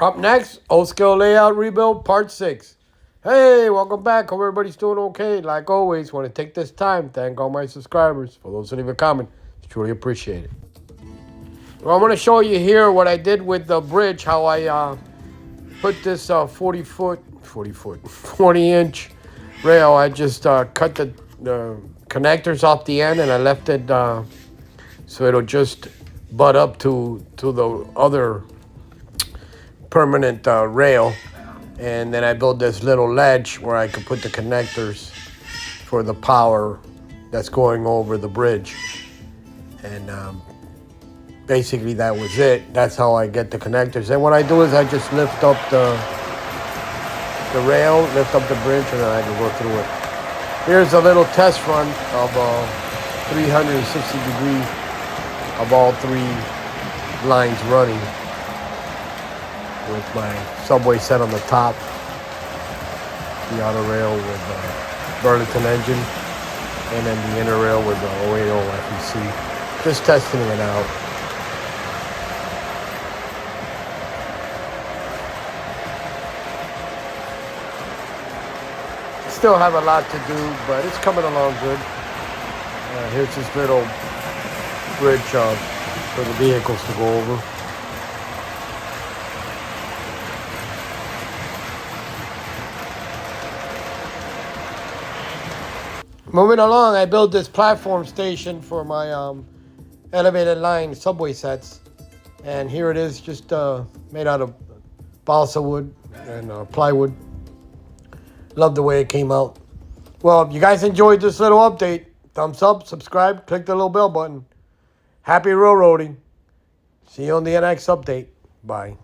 Up next, old scale layout rebuild part 6. Hey, welcome back. Hope everybody's doing okay. Like always, want to take this time to thank all my subscribers. For those who leave a comment, it's truly appreciated. Well, I'm going to show you here what I did with the bridge, how I put this 40 inch rail. I just cut the connectors off the end and I left it so it'll just butt up to the other permanent rail, and then I built this little ledge where I could put the connectors for the power that's going over the bridge. And basically that was it. That's how I get the connectors. And what I do is I just lift up the rail, lift up the bridge, and then I can go through it. Here's a little test run of 360 degrees of all three lines running, with my subway set on the top, the outer rail with Burlington engine, and then the inner rail with the 080 FEC. Just testing it out. Still have a lot to do, but it's coming along good. Here's this little bridge for the vehicles to go over. Moving along, I built this platform station for my elevated line subway sets. And here it is, just made out of balsa wood and plywood. Love the way it came out. Well, if you guys enjoyed this little update, thumbs up, subscribe, click the little bell button. Happy railroading. See you on the next update. Bye.